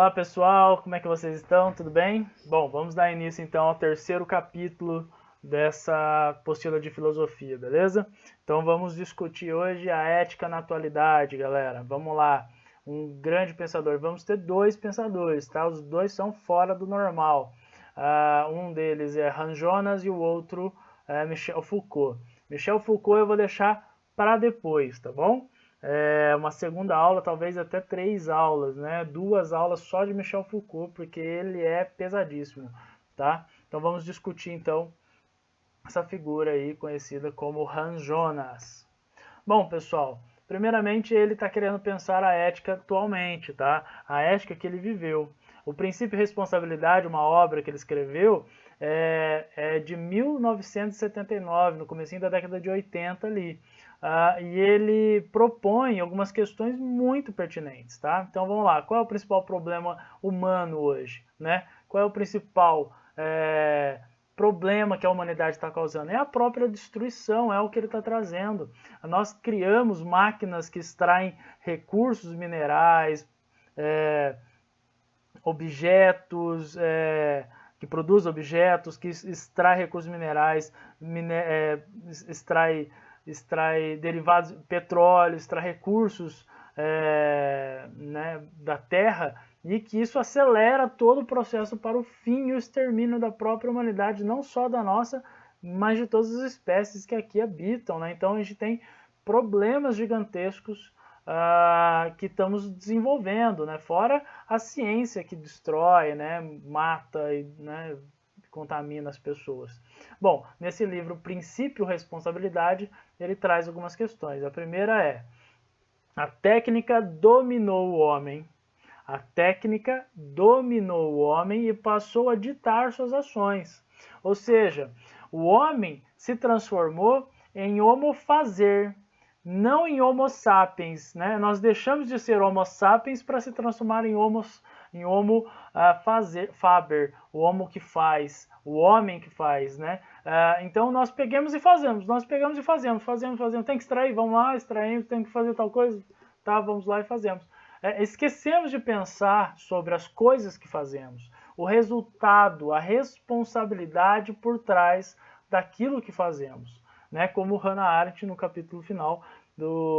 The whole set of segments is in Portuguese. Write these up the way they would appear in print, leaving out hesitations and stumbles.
Olá pessoal, como é que vocês estão? Tudo bem? Bom, vamos dar início então ao terceiro capítulo dessa apostila de filosofia, beleza? Então vamos discutir hoje a ética na atualidade, galera. Vamos lá, um grande pensador. Vamos ter dois pensadores, tá? Os dois são fora do normal. Um deles é Hans Jonas e o outro é Michel Foucault. Michel Foucault eu vou deixar para depois, tá bom? Uma segunda aula, talvez até 3 aulas, né? 2 aulas só de Michel Foucault, porque ele é pesadíssimo, tá? Então vamos discutir então essa figura aí conhecida como Hans Jonas. Bom, pessoal, primeiramente ele está querendo pensar a ética atualmente, tá? A ética que ele viveu. O Princípio e Responsabilidade, uma obra que ele escreveu, é de 1979, no comecinho da década de 80 ali. E ele propõe algumas questões muito pertinentes, tá? Então vamos lá, qual é o principal problema humano hoje, né? Qual é o principal problema que a humanidade está causando? É a própria destruição, é o que ele está trazendo. Nós criamos máquinas que extraem recursos minerais, objetos, que produzem objetos, que extrai recursos minerais, extrai derivados, petróleo, extrai recursos né, da terra, e que isso acelera todo o processo para o fim e o extermínio da própria humanidade, não só da nossa, mas de todas as espécies que aqui habitam, né? Então a gente tem problemas gigantescos que estamos desenvolvendo, né? Fora a ciência que destrói, né? Mata e, né, contamina as pessoas. Bom, nesse livro Princípio e Responsabilidade, ele traz algumas questões. A primeira é: a técnica dominou o homem. A técnica dominou o homem e passou a ditar suas ações. Ou seja, o homem se transformou em homo fazer, não em homo sapiens, né? Nós deixamos de ser homo sapiens para se transformar em homo faber, o homo que faz, o homem que faz, né? Então nós pegamos e fazemos, fazemos, tem que extrair, vamos lá, extraímos, tem que fazer tal coisa, tá, vamos lá e fazemos. Esquecemos de pensar sobre as coisas que fazemos, o resultado, a responsabilidade por trás daquilo que fazemos, né? Como Hannah Arendt no capítulo final,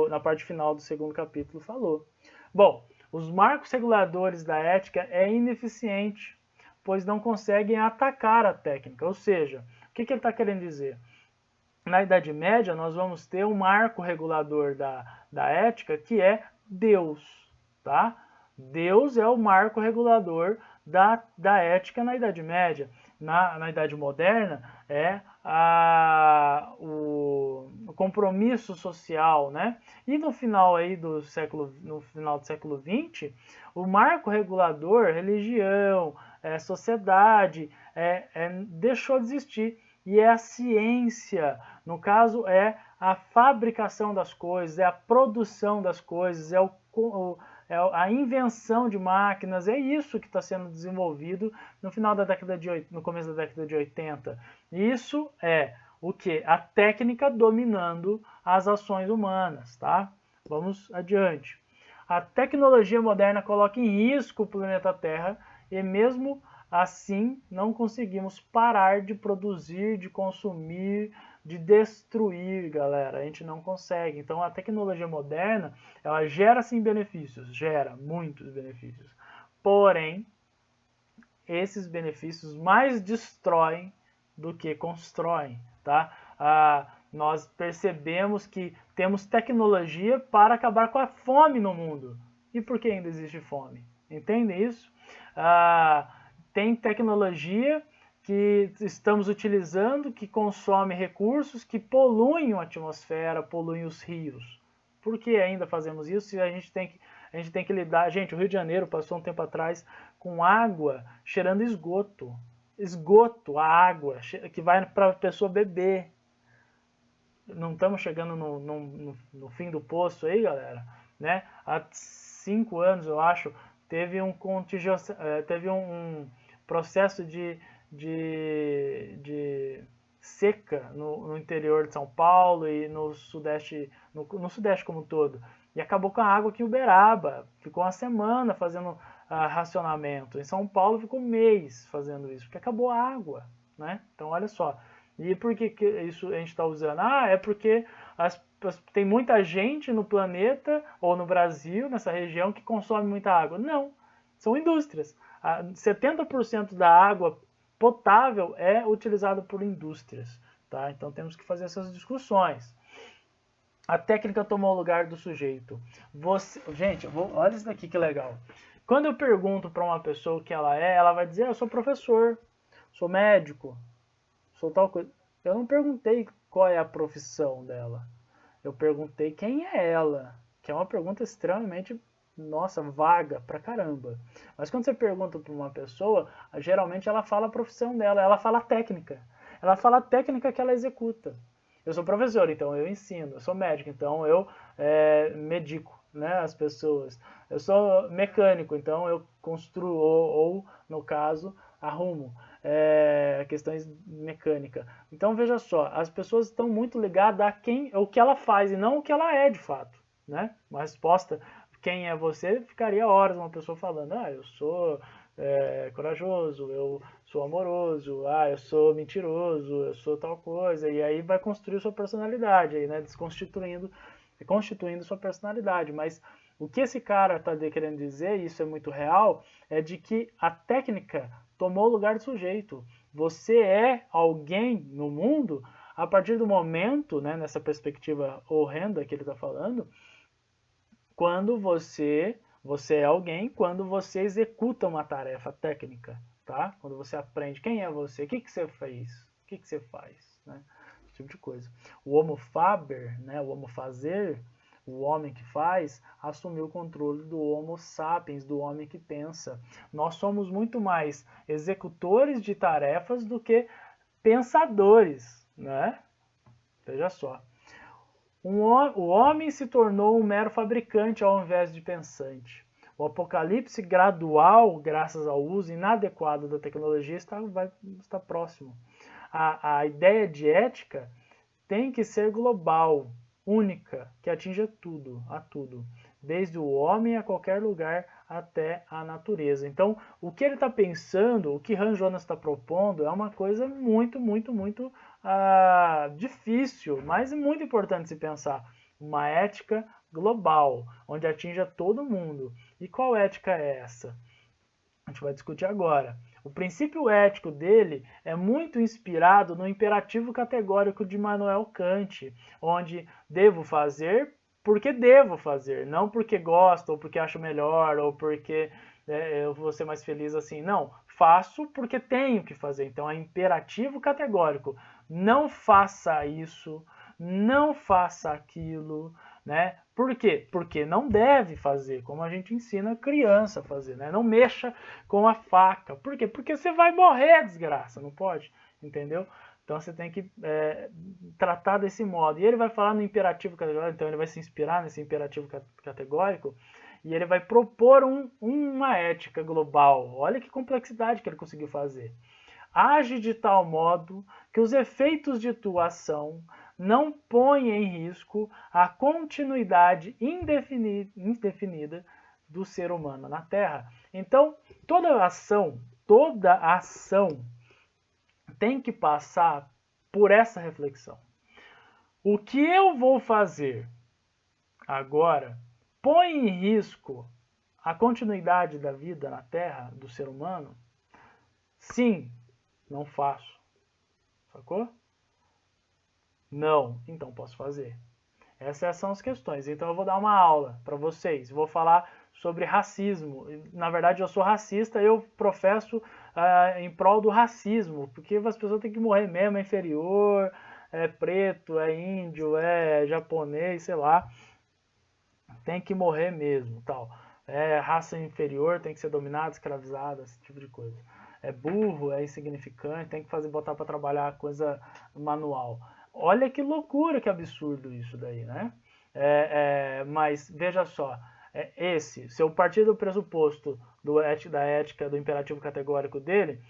na parte final do segundo capítulo falou. Bom, os marcos reguladores da ética é ineficiente, pois não conseguem atacar a técnica. Ou seja, o que ele está querendo dizer? Na Idade Média, nós vamos ter um marco regulador da ética, que é Deus, tá? Deus é o marco regulador da ética na Idade Média. Na Idade Moderna, é o compromisso social, né? E no final aí do século XX, o marco regulador, religião, sociedade, deixou de existir. E é a ciência, no caso é a fabricação das coisas, é a produção das coisas, é a invenção de máquinas, é isso que está sendo desenvolvido no começo da década de 80. Isso é o que? A técnica dominando as ações humanas, tá? Vamos adiante. A tecnologia moderna coloca em risco o planeta Terra e mesmo assim, não conseguimos parar de produzir, de consumir, de destruir, galera. A gente não consegue. Então, a tecnologia moderna, ela gera sim benefícios, gera muitos benefícios. Porém, esses benefícios mais destroem do que constroem, tá? Nós percebemos que temos tecnologia para acabar com a fome no mundo. E por que ainda existe fome? Entende isso? Tem tecnologia que estamos utilizando, que consome recursos, que poluem a atmosfera, poluem os rios. Por que ainda fazemos isso se a gente tem que lidar... Gente, o Rio de Janeiro passou um tempo atrás com água cheirando esgoto. Esgoto, a água, que vai para a pessoa beber. Não estamos chegando no fim do poço aí, galera? Né? Há 5 anos, eu acho, teve um processo de seca no interior de São Paulo e no Sudeste como um todo. E acabou com a água aqui em Uberaba. Ficou uma semana fazendo racionamento. Em São Paulo ficou mês fazendo isso, porque acabou a água, né? Então olha só. E por que isso a gente está usando? É porque tem muita gente no planeta, ou no Brasil, nessa região, que consome muita água. Não, são indústrias. 70% da água potável é utilizada por indústrias. Tá? Então temos que fazer essas discussões. A técnica tomou o lugar do sujeito. Gente, olha isso daqui que legal. Quando eu pergunto para uma pessoa o que ela vai dizer: eu sou professor, sou médico, sou tal coisa. Eu não perguntei qual é a profissão dela. Eu perguntei quem é ela, que é uma pergunta extremamente, nossa, vaga pra caramba. Mas quando você pergunta para uma pessoa, geralmente ela fala a profissão dela, ela fala a técnica. Ela fala a técnica que ela executa. Eu sou professor, então eu ensino. Eu sou médico, então eu medico, né, as pessoas. Eu sou mecânico, então eu construo, ou no caso, arrumo questões mecânicas. Então veja só, as pessoas estão muito ligadas a o que ela faz e não o que ela é de fato, né? Uma resposta, quem é você, ficaria horas uma pessoa falando: eu sou corajoso, eu sou amoroso, eu sou mentiroso, eu sou tal coisa, e aí vai construir sua personalidade, aí, né? Constituindo sua personalidade. Mas o que esse cara está querendo dizer, e isso é muito real, é de que a técnica tomou o lugar do sujeito. Você é alguém no mundo a partir do momento, né, nessa perspectiva horrenda que ele está falando, quando você é alguém quando você executa uma tarefa técnica, tá? Quando você aprende quem é você, o que você fez, o que você faz, né? Esse tipo de coisa. O homo faber, né, o homo fazer, o homem que faz, assumiu o controle do homo sapiens, do homem que pensa. Nós somos muito mais executores de tarefas do que pensadores, né? Veja só. O homem se tornou um mero fabricante ao invés de pensante. O apocalipse gradual, graças ao uso inadequado da tecnologia, está próximo. A ideia de ética tem que ser global, única, que atinja a tudo, desde o homem a qualquer lugar até a natureza. Então, o que ele está pensando, o que Han Jonas está propondo, é uma coisa muito, muito, muito difícil, mas muito importante se pensar. Uma ética global, onde atinja todo mundo. E qual ética é essa? A gente vai discutir agora. O princípio ético dele é muito inspirado no imperativo categórico de Immanuel Kant, onde devo fazer porque devo fazer, não porque gosto, ou porque acho melhor, ou porque eu vou ser mais feliz assim. Não, faço porque tenho que fazer. Então é imperativo categórico. Não faça isso, não faça aquilo, né? Por quê? Porque não deve fazer, como a gente ensina a criança a fazer, né? Não mexa com a faca. Por quê? Porque você vai morrer, desgraça, não pode? Entendeu? Então você tem que tratar desse modo. E ele vai falar no imperativo categórico, então ele vai se inspirar nesse imperativo categórico e ele vai propor uma ética global. Olha que complexidade que ele conseguiu fazer. Age de tal modo que os efeitos de tua ação não põem em risco a continuidade indefinida do ser humano na Terra. Então, toda ação tem que passar por essa reflexão. O que eu vou fazer agora põe em risco a continuidade da vida na Terra, do ser humano? Sim, não faço. Sacou? Não, então posso fazer. Essas são as questões. Então eu vou dar uma aula para vocês. Vou falar sobre racismo. Na verdade, eu sou racista, eu professo em prol do racismo, porque as pessoas têm que morrer mesmo, é inferior, é preto, é índio, é japonês, sei lá. Tem que morrer mesmo, tal. É raça inferior, tem que ser dominada, escravizada, esse tipo de coisa. É burro, é insignificante, tem que botar para trabalhar coisa manual. Olha que loucura, que absurdo isso daí, né? Mas veja só, se eu partir do pressuposto da ética, do imperativo categórico dele,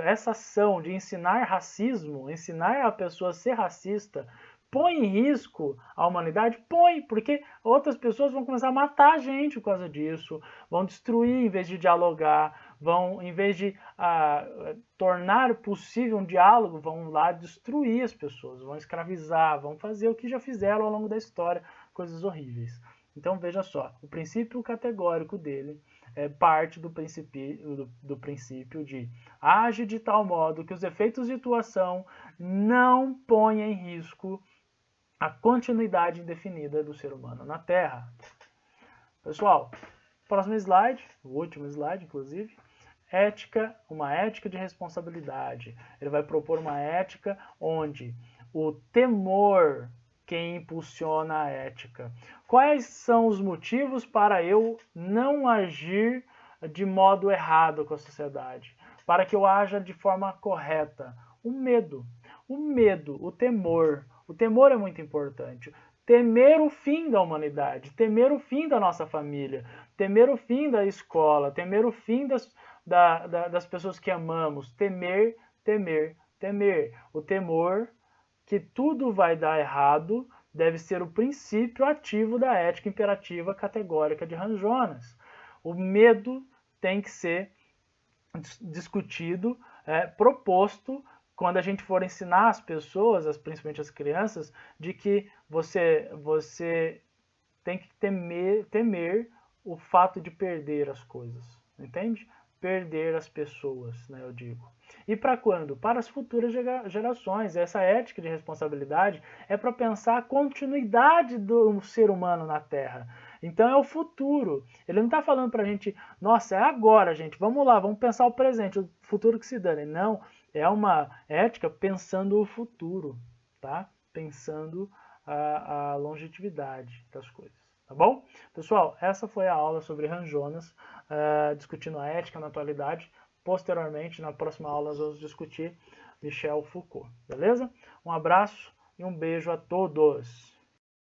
essa ação de ensinar racismo, ensinar a pessoa a ser racista, Põe em risco a humanidade? Põe, porque outras pessoas vão começar a matar a gente por causa disso, vão destruir em vez de dialogar, vão, em vez de tornar possível um diálogo, vão lá destruir as pessoas, vão escravizar, vão fazer o que já fizeram ao longo da história, coisas horríveis. Então veja só, o princípio categórico dele é parte do princípio de age de tal modo que os efeitos de tua ação não ponham em risco a continuidade indefinida do ser humano na Terra. Pessoal, próximo slide, o último slide, inclusive, ética, uma ética de responsabilidade. Ele vai propor uma ética onde o temor quem impulsiona a ética. Quais são os motivos para eu não agir de modo errado com a sociedade? Para que eu haja de forma correta? O medo, o temor. O temor é muito importante. Temer o fim da humanidade, temer o fim da nossa família, temer o fim da escola, temer o fim das pessoas que amamos. Temer, temer, temer. O temor que tudo vai dar errado deve ser o princípio ativo da ética imperativa categórica de Han Jonas. O medo tem que ser discutido, proposto, quando a gente for ensinar as pessoas, principalmente as crianças, de que você tem que temer o fato de perder as coisas, entende? Perder as pessoas, né, eu digo. E para quando? Para as futuras gerações. Essa ética de responsabilidade é para pensar a continuidade do ser humano na Terra. Então é o futuro. Ele não está falando para a gente, nossa, é agora, gente, vamos lá, vamos pensar o presente, o futuro que se dane. Não, é uma ética pensando o futuro, tá? Pensando a longevidade das coisas. Tá bom? Pessoal, essa foi a aula sobre Han Jonas, discutindo a ética na atualidade. Posteriormente, na próxima aula, nós vamos discutir Michel Foucault. Beleza? Um abraço e um beijo a todos!